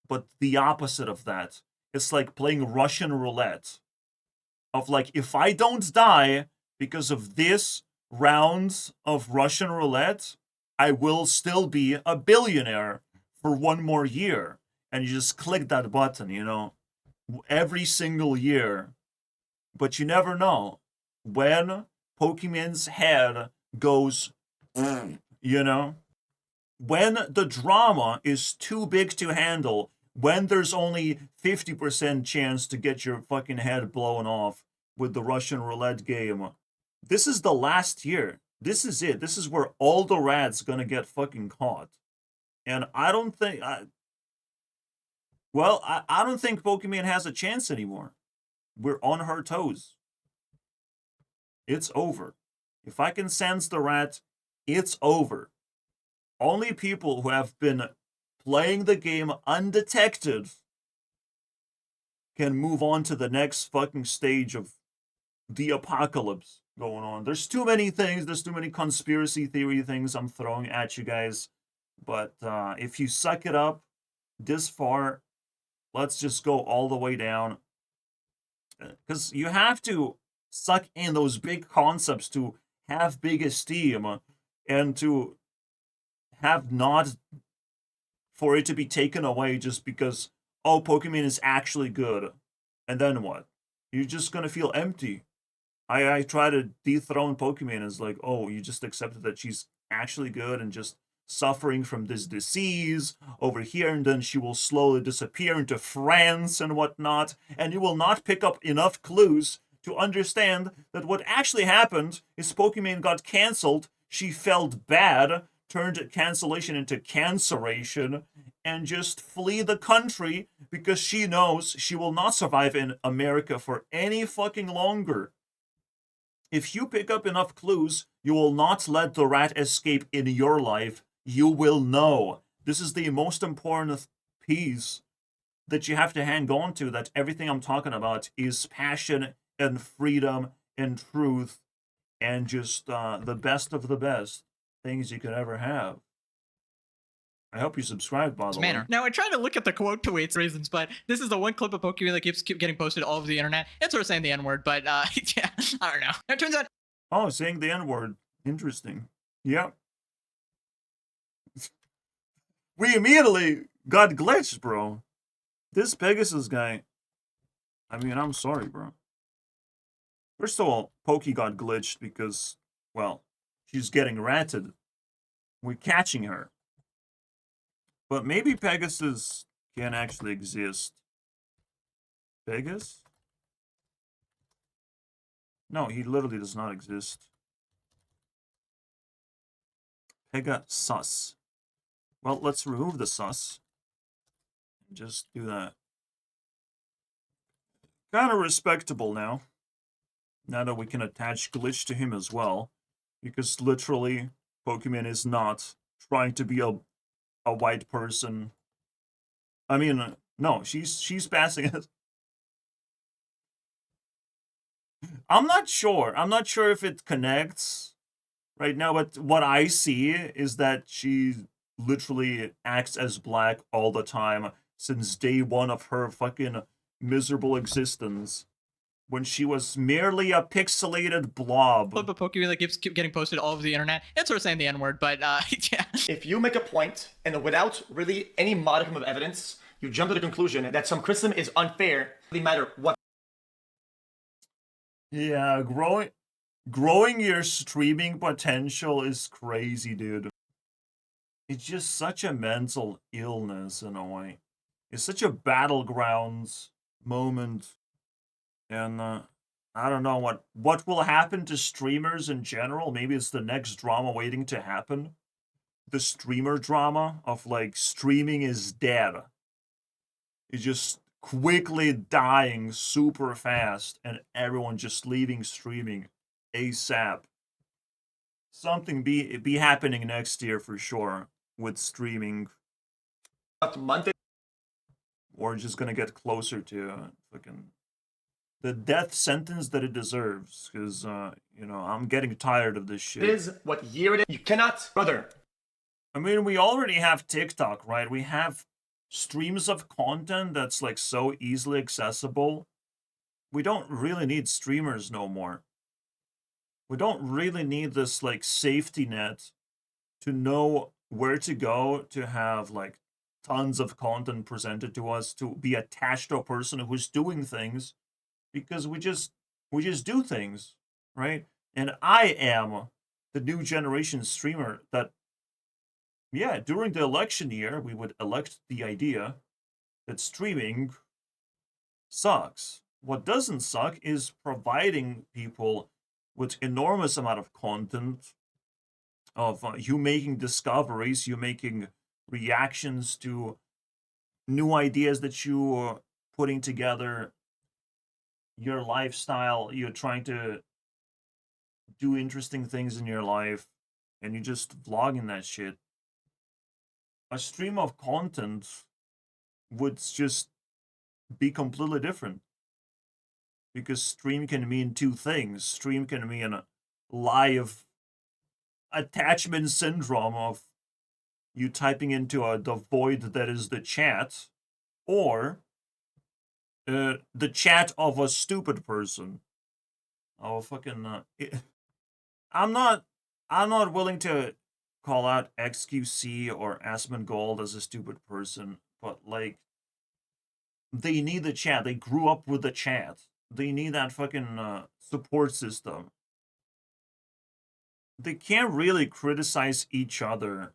but the opposite of that. It's like playing Russian roulette. Of like, if I don't die because of this round of Russian roulette, I will still be a billionaire for one more year. And you just click that button, you know, every single year. But you never know when Pokimane's head goes, you know, when the drama is too big to handle, when there's only 50% chance to get your fucking head blown off with the Russian roulette game. This is the last year. This is it. This is where all the rats gonna get fucking caught. And I don't think I don't think Pokimane has a chance anymore. We're on her toes. It's over. If I can sense the rat, it's over. Only people who have been playing the game undetected can move on to the next fucking stage of the apocalypse going on. There's too many things. There's too many conspiracy theory things I'm throwing at you guys. But if you suck it up this far, let's just go all the way down. Because you have to suck in those big concepts to have big esteem and to have not for it to be taken away just because, oh, Pokimane is actually good. And then what? You're just gonna feel empty. I try to dethrone Pokimane as like, oh, you just accepted that she's actually good and just suffering from this disease over here, and then she will slowly disappear into France and whatnot, and you will not pick up enough clues to understand that what actually happened is Pokimane got cancelled, she felt bad, turned cancellation into canceration, and just flee the country because she knows she will not survive in America for any fucking longer. If you pick up enough clues, you will not let the rat escape in your life. You will know. This is the most important piece that you have to hang on to, that everything I'm talking about is passion and freedom and truth and just the best of the best things you could ever have. I hope you subscribe, by the way. manner. Now, I tried to look at the quote tweets reasons, but this is the one clip of Pokemon that keeps getting posted all over the internet. It's sort of saying the N-word, but yeah, I don't know. It turns out. Oh, saying the N-word. Interesting. Yep. We immediately got glitched, bro. This Pegasus guy. I mean, I'm sorry, bro. First of all, Pokey got glitched because, well, she's getting ratted. We're catching her. But maybe Pegasus can actually exist. Pegasus? No, he literally does not exist. Pegasus. Well, let's remove the sus. Just do that. Kind of respectable now. Now that we can attach glitch to him as well. Because literally, Pokimane is not trying to be a white person. I mean, no, she's passing it. I'm not sure. I'm not sure if it connects right now, but what I see is that she literally acts as black all the time since day one of her fucking miserable existence, when she was merely a pixelated blob. Clip of Pokemon that keeps getting posted all over the internet. It's sort of saying the N-word, but yeah. If you make a point and without really any modicum of evidence, you jump to the conclusion that some criticism is unfair, no matter what. Yeah, growing your streaming potential is crazy, dude. It's just such a mental illness in a way. It's such a battlegrounds moment, and I don't know what will happen to streamers in general. Maybe it's the next drama waiting to happen. The streamer drama of like streaming is dead. It's just quickly dying super fast and everyone just leaving streaming ASAP. Something be happening next year for sure with streaming. Month Or just gonna get closer to fucking the death sentence that it deserves. Because, you know, I'm getting tired of this shit. it is, what year it is. You cannot, brother. I mean, we already have TikTok, right? We have streams of content that's like so easily accessible. We don't really need streamers no more. We don't really need this like safety net to know where to go to have like tons of content presented to us, to be attached to a person who's doing things, because we just do things, right? And I am the new generation streamer that, yeah, during the election year, we would elect the idea that streaming sucks. What doesn't suck is providing people with enormous amount of content, of you making discoveries, you making reactions to new ideas that you are putting together, your lifestyle, you're trying to do interesting things in your life, and you're just vlogging that shit. A stream of content would just be completely different. Because stream can mean two things. Stream can mean a live attachment syndrome of you typing into the void that is the chat, or the chat of a stupid person. Oh, fucking... I'm not willing to call out XQC or Asmongold as a stupid person, but, like, they need the chat. They grew up with the chat. They need that fucking support system. They can't really criticize each other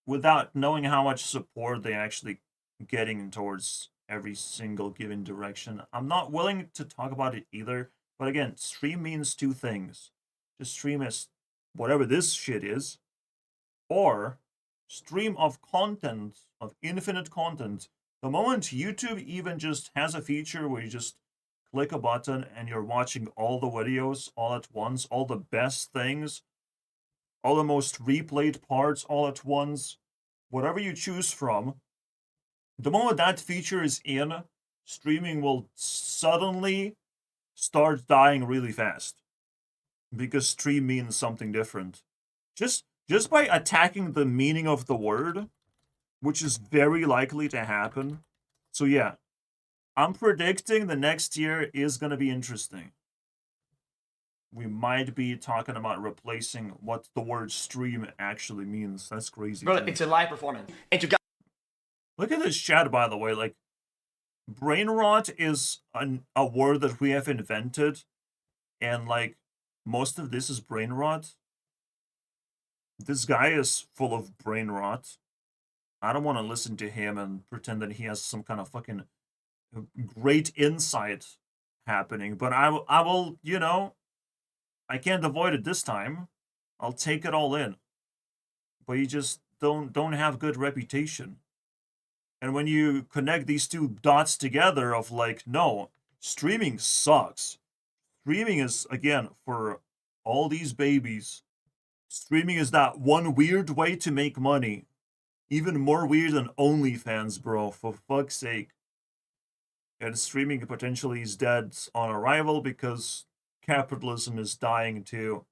without knowing how much support they actually getting towards every single given direction. I'm not willing to talk about it either, but again, stream means two things. Just stream as whatever this shit is, or stream of content, of infinite content. The moment YouTube even just has a feature where you just click a button and you're watching all the videos all at once, all the best things, all the most replayed parts all at once, whatever you choose from, the moment that feature is in, streaming will suddenly start dying really fast. Because stream means something different. Just by attacking the meaning of the word, which is very likely to happen. So yeah, I'm predicting the next year is going to be interesting. We might be talking about replacing what the word stream actually means. That's crazy. Bro, it's a live performance. And you got... Look at this chat, by the way. Like, brain rot is a word that we have invented. And, like, most of this is brain rot. This guy is full of brain rot. I don't want to listen to him and pretend that he has some kind of fucking great insight happening. But I will, you know, I can't avoid it this time. I'll take it all in. But you just don't have good reputation. And when you connect these two dots together of like, no, streaming sucks. Streaming is, again, for all these babies, streaming is that one weird way to make money. Even more weird than OnlyFans, bro, for fuck's sake. And streaming potentially is dead on arrival because capitalism is dying too.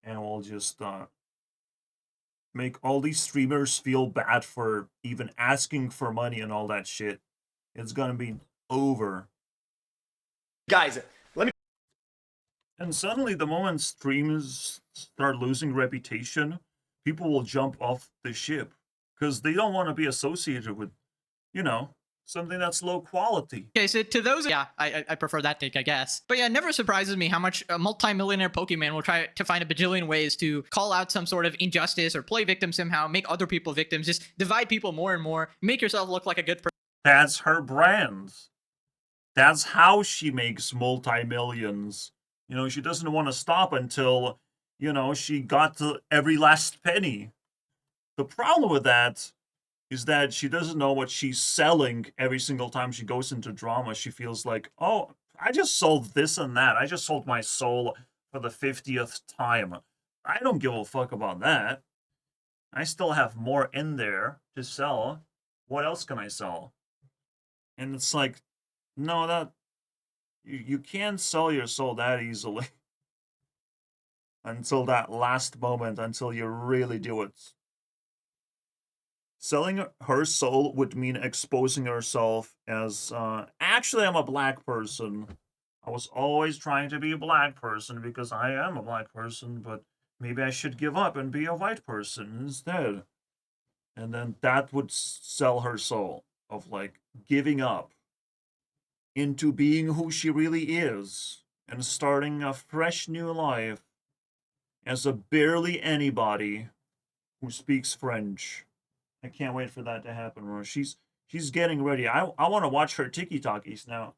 And we'll just make all these streamers feel bad for even asking for money and all that shit. It's gonna be over. Guys, let me... And suddenly, the moment streamers start losing reputation, people will jump off the ship. Because they don't want to be associated with, you know, something that's low quality. Okay, so to those, yeah, I prefer that take, I guess. But yeah, it never surprises me how much a multi-millionaire Pokimane will try to find a bajillion ways to call out some sort of injustice or play victim somehow, make other people victims, just divide people more and more, make yourself look like a good person. That's her brand. That's how she makes multi-millions. You know, she doesn't want to stop until, you know, she got to every last penny. The problem with that is that she doesn't know what she's selling every single time she goes into drama. She feels like, oh, I just sold this and that. I just sold my soul for the 50th time. I don't give a fuck about that. I still have more in there to sell. What else can I sell? And it's like, no, that you can't sell your soul that easily. Until that last moment, until you really do it. Selling her soul would mean exposing herself as, actually, I'm a black person. I was always trying to be a black person because I am a black person, but maybe I should give up and be a white person instead. And then that would sell her soul of, like, giving up into being who she really is and starting a fresh new life as a barely anybody who speaks French. I can't wait for that to happen, bro. She's getting ready. I want to watch her TikTokies now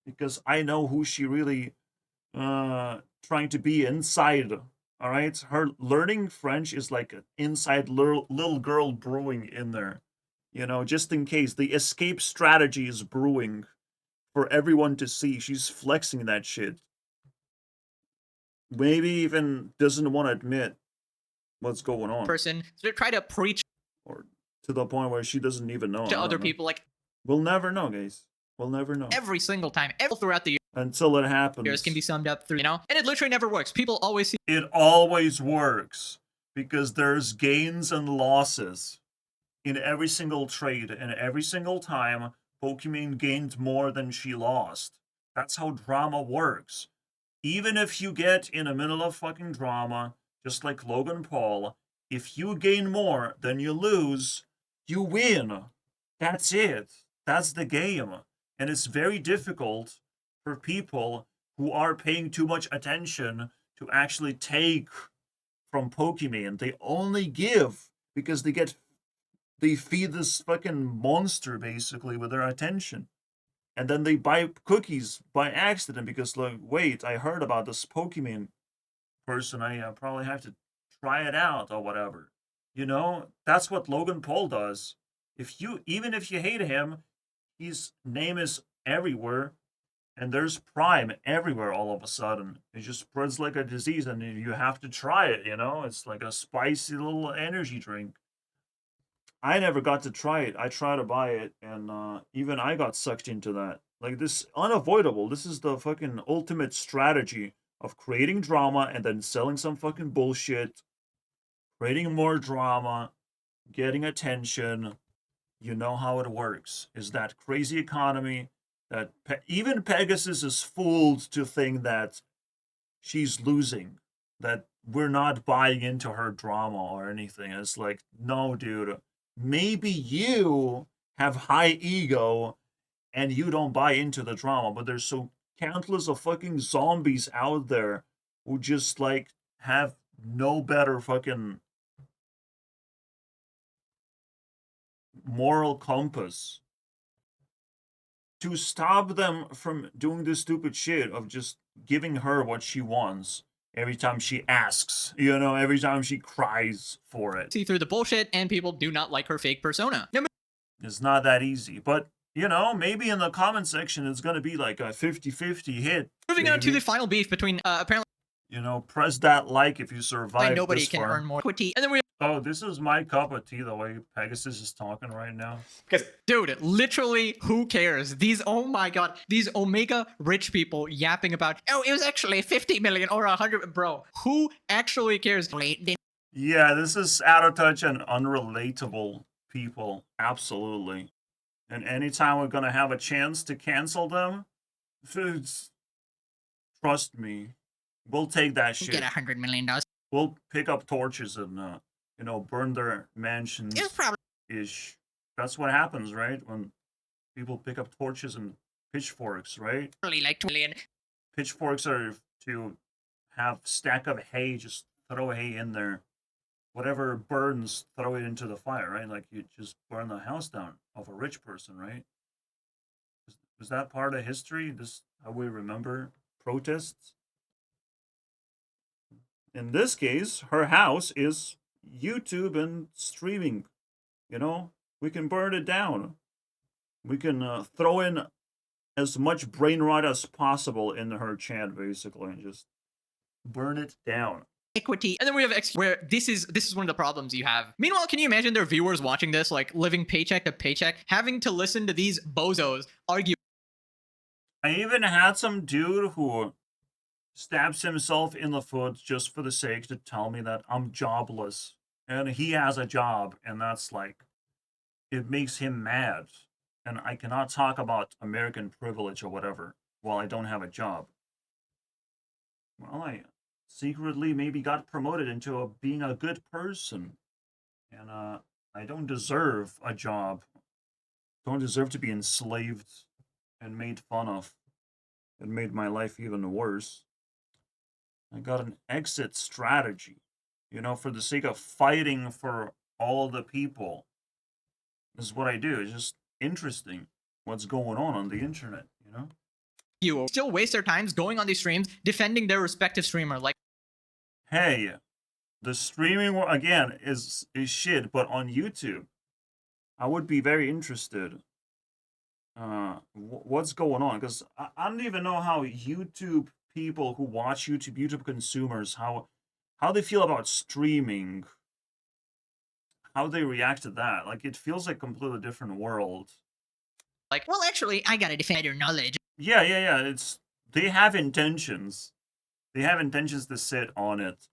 because I know who she really trying to be inside. All right, her learning French is like an inside little girl brewing in there. You know, just in case the escape strategy is brewing for everyone to see. She's flexing that shit. Maybe even doesn't want to admit what's going on. Person, so try to preach Or to the point where she doesn't even know. to other people, like, We'll never know, guys. We'll never know. every single time, throughout the Until it happens. years can be summed up through, you know? And it literally never works. People always see It always works. because there's gains and losses in every single trade, and every single time Pokimane gained more than she lost. That's how drama works. Even if you get in the middle of fucking drama, just like Logan Paul, if you gain more than you lose, you win. That's it. That's the game. And it's very difficult for people who are paying too much attention to actually take from Pokimane. They only give because they feed this fucking monster basically with their attention. And then they buy cookies by accident because, like, wait, I heard about this Pokimane person. I probably have to try it out or whatever. You know, that's what Logan Paul does. Even if you hate him, his name is everywhere, and there's Prime everywhere all of a sudden. It just spreads like a disease, and you have to try it, you know? It's like a spicy little energy drink. I never got to try it. I tried to buy it, and even I got sucked into that. Like, this unavoidable. This is the fucking ultimate strategy of creating drama and then selling some fucking bullshit, creating more drama, getting attention. You know how it works. Is that crazy economy that even Pegasus is fooled to think that she's losing, that we're not buying into her drama or anything. It's like, no, dude. Maybe you have high ego and you don't buy into the drama, but there's so countless of fucking zombies out there who just like have no better fucking moral compass to stop them from doing this stupid shit of just giving her what she wants every time she asks, you know, every time she cries for it. See through the bullshit, and people do not like her fake persona. Now, It's not that easy, but you know, maybe in the comment section it's gonna be like a 50-50 hit. moving on to the final beef between apparently You know, press that like if you survive nobody this can far. earn more equity, and then we Oh, this is my cup of tea, the way Pegasus is talking right now. Because dude, literally, who cares? These, oh my god, these Omega rich people yapping about, oh, it was actually 50 million or 100, bro. Who actually cares? Yeah, this is out of touch and unrelatable people. Absolutely. And anytime we're gonna have a chance to cancel them, trust me, we'll take that shit. Get $100 million. We'll pick up torches and you know, burn their mansions. It was probably Ish. That's what happens, right? When people pick up torches and pitchforks, right? like 2 million. Pitchforks are to have stack of hay, just throw hay in there. Whatever burns, throw it into the fire, right? Like you just burn the house down of a rich person, right? Was that part of history? This how we remember protests? In this case, her house is YouTube and streaming. You know, we can burn it down. We can throw in as much brain rot as possible in her chat, basically, and just burn it down. Equity, and then we have where this is one of the problems you have. Meanwhile, can you imagine their viewers watching this, like living paycheck to paycheck, having to listen to these bozos argue? I even had some dude who stabs himself in the foot just for the sake to tell me that I'm jobless and he has a job, and that's like, it makes him mad, and I cannot talk about American privilege or whatever while I don't have a job. Well, I secretly maybe got promoted into being a good person, and I don't deserve a job, don't deserve to be enslaved and made fun of. It made my life even worse. I got an exit strategy, you know, for the sake of fighting for all the people. This is what I do. It's just interesting what's going on the internet, you know? You still waste their times going on these streams defending their respective streamer. Like, Hey, the streaming again is shit, but on YouTube, I would be very interested. What's going on? Because I don't even know how YouTube people who watch YouTube consumers, how they feel about streaming, how they react to that. Like, it feels like a completely different world. well, actually, I gotta defend your knowledge. Yeah. They have intentions. They have intentions to sit on it,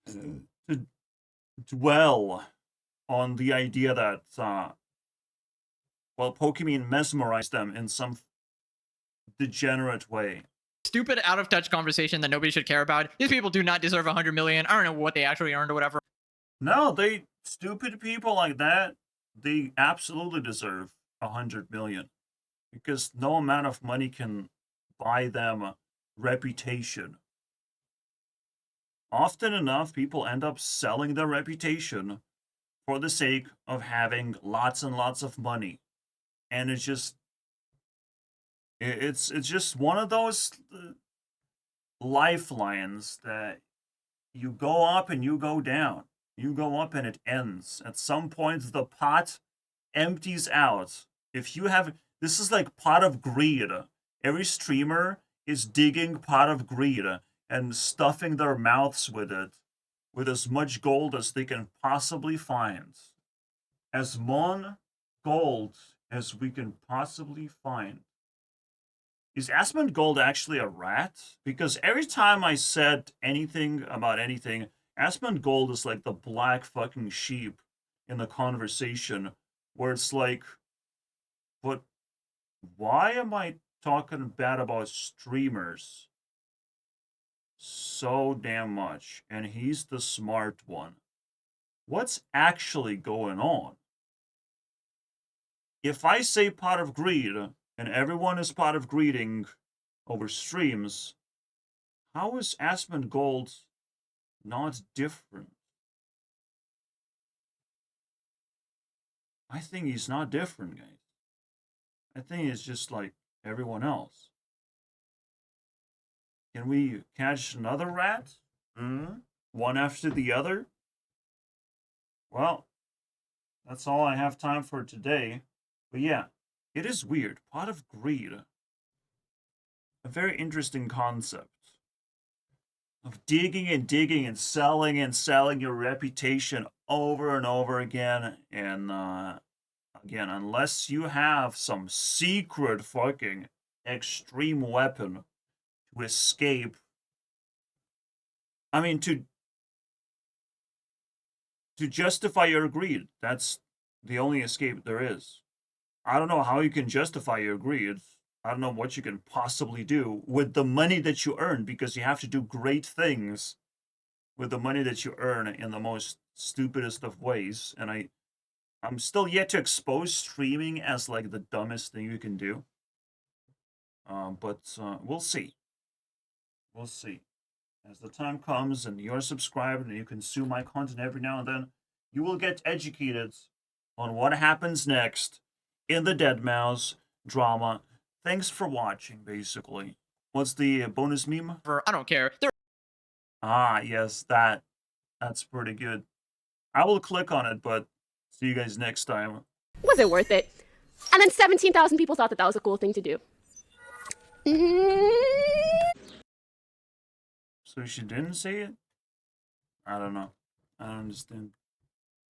to dwell on the idea that, well, Pokimane mesmerized them in some degenerate way. Stupid, out of touch conversation that nobody should care about. These people do not deserve 100 million. I don't know what they actually earned or whatever. No, stupid people like that, they absolutely deserve 100 million. Because no amount of money can buy them a reputation. Often enough, people end up selling their reputation for the sake of having lots and lots of money. And it's just one of those lifelines that you go up and you go down. You go up and it ends. At some point, the pot empties out. If you have, this is like pot of greed. Every streamer is digging pot of greed and stuffing their mouths with it, with as much gold as they can possibly find. As much gold as we can possibly find. Is Asmund Gold actually a rat? Because every time I said anything about anything, Asmund Gold is like the black fucking sheep in the conversation, where it's like, but why am I talking bad about streamers so damn much? And he's the smart one. What's actually going on? If I say pot of greed, and everyone is pot of greeding over streams, how is Asmund Gold not different? I think he's not different, guys. I think it's just like everyone else. Can we catch another rat? One after the other? Well, that's all I have time for today. But yeah, it is weird. Pot of greed. A very interesting concept. Of digging and selling your reputation over and over again. And again, unless you have some secret fucking extreme weapon to escape. I mean, to justify your greed. That's the only escape there is. I don't know how you can justify your greed. I don't know what you can possibly do with the money that you earn, because you have to do great things with the money that you earn in the most stupidest of ways. And I'm still yet to expose streaming as like the dumbest thing you can do. But we'll see. We'll see. As the time comes and you're subscribed and you consume my content every now and then, you will get educated on what happens next in the Deadmaus Drama. Thanks for watching, basically. What's the bonus meme? I don't care. Ah, yes, that's pretty good. I will click on it, but see you guys next time. Was it worth it? And then 17,000 people thought that that was a cool thing to do. So she didn't say it? I don't know. I don't understand.